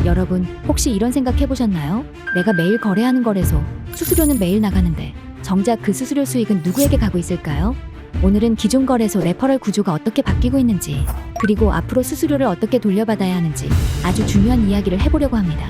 여러분, 혹시 이런 생각 해보셨나요? 내가 매일 거래하는 거래소, 수수료는 매일 나가는데 정작 그 수수료 수익은 누구에게 가고 있을까요? 오늘은 기존 거래소 레퍼럴 구조가 어떻게 바뀌고 있는지, 그리고 앞으로 수수료를 어떻게 돌려받아야 하는지 아주 중요한 이야기를 해보려고 합니다.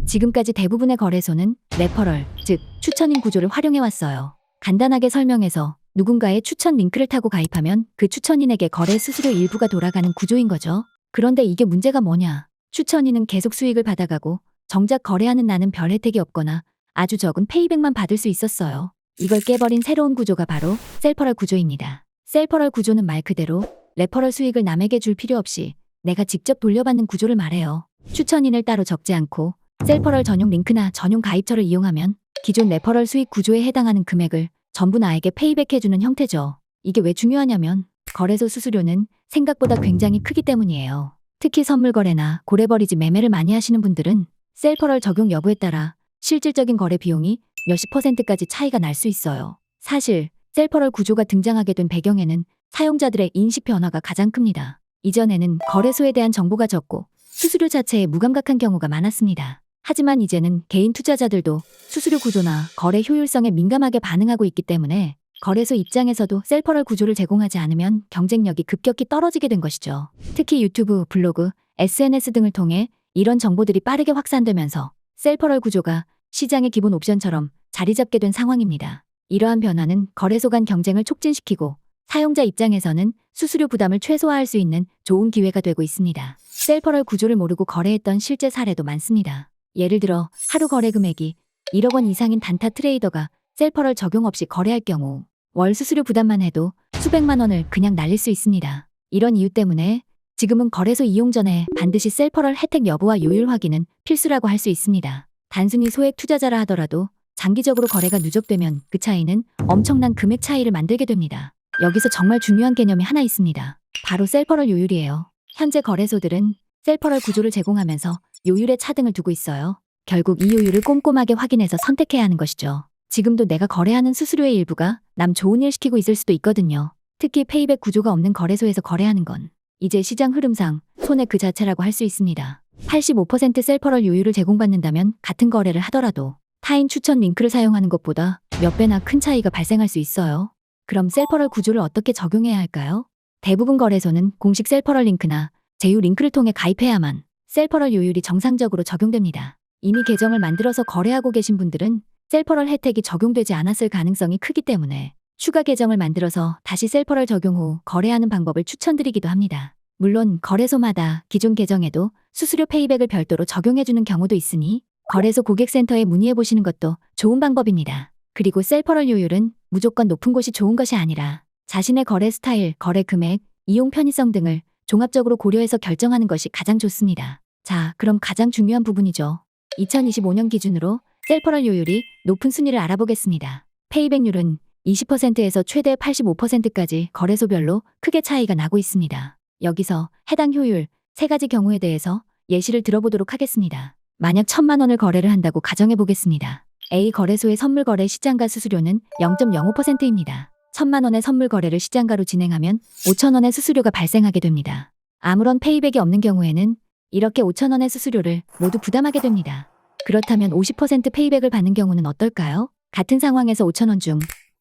지금까지 대부분의 거래소는 레퍼럴, 즉 추천인 구조를 활용해왔어요. 간단하게 설명해서 누군가의 추천 링크를 타고 가입하면 그 추천인에게 거래 수수료 일부가 돌아가는 구조인 거죠. 그런데 이게 문제가 뭐냐? 추천인은 계속 수익을 받아가고 정작 거래하는 나는 별 혜택이 없거나 아주 적은 페이백만 받을 수 있었어요. 이걸 깨버린 새로운 구조가 바로 셀퍼럴 구조입니다. 셀퍼럴 구조는 말 그대로 레퍼럴 수익을 남에게 줄 필요 없이 내가 직접 돌려받는 구조를 말해요. 추천인을 따로 적지 않고 셀퍼럴 전용 링크나 전용 가입처를 이용하면 기존 레퍼럴 수익 구조에 해당하는 금액을 전부 나에게 페이백해주는 형태죠. 이게 왜 중요하냐면 거래소 수수료는 생각보다 굉장히 크기 때문이에요. 특히 선물 거래나 고래버리지 매매를 많이 하시는 분들은 셀퍼럴 적용 여부에 따라 실질적인 거래 비용이 몇십 %까지 차이가 날 수 있어요. 사실 셀퍼럴 구조가 등장하게 된 배경에는 사용자들의 인식 변화가 가장 큽니다. 이전에는 거래소에 대한 정보가 적고 수수료 자체에 무감각한 경우가 많았습니다. 하지만 이제는 개인 투자자들도 수수료 구조나 거래 효율성에 민감하게 반응하고 있기 때문에 거래소 입장에서도 셀퍼럴 구조를 제공하지 않으면 경쟁력이 급격히 떨어지게 된 것이죠. 특히 유튜브, 블로그, SNS 등을 통해 이런 정보들이 빠르게 확산되면서 셀퍼럴 구조가 시장의 기본 옵션처럼 자리 잡게 된 상황입니다. 이러한 변화는 거래소 간 경쟁을 촉진시키고 사용자 입장에서는 수수료 부담을 최소화할 수 있는 좋은 기회가 되고 있습니다. 셀퍼럴 구조를 모르고 거래했던 실제 사례도 많습니다. 예를 들어 하루 거래 금액이 1억 원 이상인 단타 트레이더가 셀퍼럴 적용 없이 거래할 경우 월 수수료 부담만 해도 수백만 원을 그냥 날릴 수 있습니다. 이런 이유 때문에 지금은 거래소 이용 전에 반드시 셀퍼럴 혜택 여부와 요율 확인은 필수라고 할 수 있습니다. 단순히 소액 투자자라 하더라도 장기적으로 거래가 누적되면 그 차이는 엄청난 금액 차이를 만들게 됩니다. 여기서 정말 중요한 개념이 하나 있습니다. 바로 셀퍼럴 요율이에요. 현재 거래소들은 셀퍼럴 구조를 제공하면서 요율에 차등을 두고 있어요. 결국 이 요율을 꼼꼼하게 확인해서 선택해야 하는 것이죠. 지금도 내가 거래하는 수수료의 일부가 남 좋은 일 시키고 있을 수도 있거든요. 특히 페이백 구조가 없는 거래소에서 거래하는 건 이제 시장 흐름상 손해 그 자체라고 할 수 있습니다. 85% 셀퍼럴 요율을 제공받는다면 같은 거래를 하더라도 타인 추천 링크를 사용하는 것보다 몇 배나 큰 차이가 발생할 수 있어요. 그럼 셀퍼럴 구조를 어떻게 적용해야 할까요? 대부분 거래소는 공식 셀퍼럴 링크나 제휴 링크를 통해 가입해야만 셀퍼럴 요율이 정상적으로 적용됩니다. 이미 계정을 만들어서 거래하고 계신 분들은 셀퍼럴 혜택이 적용되지 않았을 가능성이 크기 때문에 추가 계정을 만들어서 다시 셀퍼럴 적용 후 거래하는 방법을 추천드리기도 합니다. 물론 거래소마다 기존 계정에도 수수료 페이백을 별도로 적용해주는 경우도 있으니 거래소 고객센터에 문의해보시는 것도 좋은 방법입니다. 그리고 셀퍼럴 요율은 무조건 높은 곳이 좋은 것이 아니라 자신의 거래 스타일, 거래 금액, 이용 편의성 등을 종합적으로 고려해서 결정하는 것이 가장 좋습니다. 자, 그럼 가장 중요한 부분이죠. 2025년 기준으로 셀퍼럴 요율이 높은 순위를 알아보겠습니다. 페이백률은 20%에서 최대 85%까지 거래소별로 크게 차이가 나고 있습니다. 여기서 해당 효율 3가지 경우에 대해서 예시를 들어보도록 하겠습니다. 만약 1,000만 원을 거래를 한다고 가정해 보겠습니다. A 거래소의 선물 거래 시장가 수수료는 0.05%입니다. 1,000만 원의 선물 거래를 시장가로 진행하면 5,000원의 수수료가 발생하게 됩니다. 아무런 페이백이 없는 경우에는 이렇게 5,000원의 수수료를 모두 부담하게 됩니다. 그렇다면 50% 페이백을 받는 경우는 어떨까요? 같은 상황에서 5,000원 중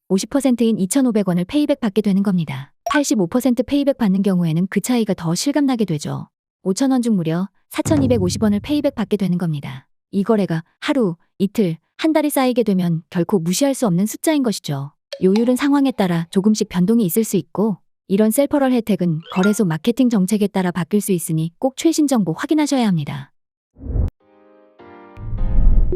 50%인 2,500원을 페이백 받게 되는 겁니다. 85% 페이백 받는 경우에는 그 차이가 더 실감나게 되죠. 5,000원 중 무려 4,250원을 페이백 받게 되는 겁니다. 이 거래가 하루, 이틀, 한 달이 쌓이게 되면 결코 무시할 수 없는 숫자인 것이죠. 요율은 상황에 따라 조금씩 변동이 있을 수 있고 이런 셀퍼럴 혜택은 거래소 마케팅 정책에 따라 바뀔 수 있으니 꼭 최신 정보 확인하셔야 합니다.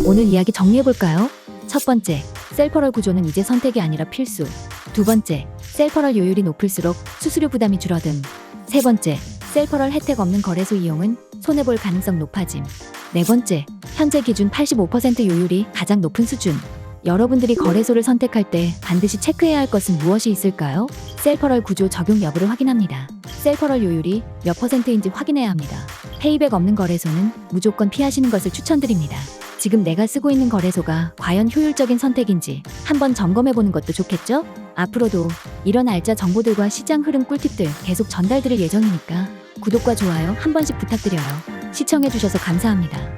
오늘 이야기 정리해볼까요? 첫 번째, 셀퍼럴 구조는 이제 선택이 아니라 필수. 두 번째, 셀퍼럴 요율이 높을수록 수수료 부담이 줄어듦. 세 번째, 셀퍼럴 혜택 없는 거래소 이용은 손해볼 가능성 높아짐. 네 번째, 현재 기준 85% 요율이 가장 높은 수준. 여러분들이 거래소를 선택할 때 반드시 체크해야 할 것은 무엇이 있을까요? 셀퍼럴 구조 적용 여부를 확인합니다. 셀퍼럴 요율이 몇 %인지 확인해야 합니다. 페이백 없는 거래소는 무조건 피하시는 것을 추천드립니다. 지금 내가 쓰고 있는 거래소가 과연 효율적인 선택인지 한번 점검해보는 것도 좋겠죠? 앞으로도 이런 알짜 정보들과 시장 흐름 꿀팁들 계속 전달드릴 예정이니까 구독과 좋아요 한 번씩 부탁드려요. 시청해주셔서 감사합니다.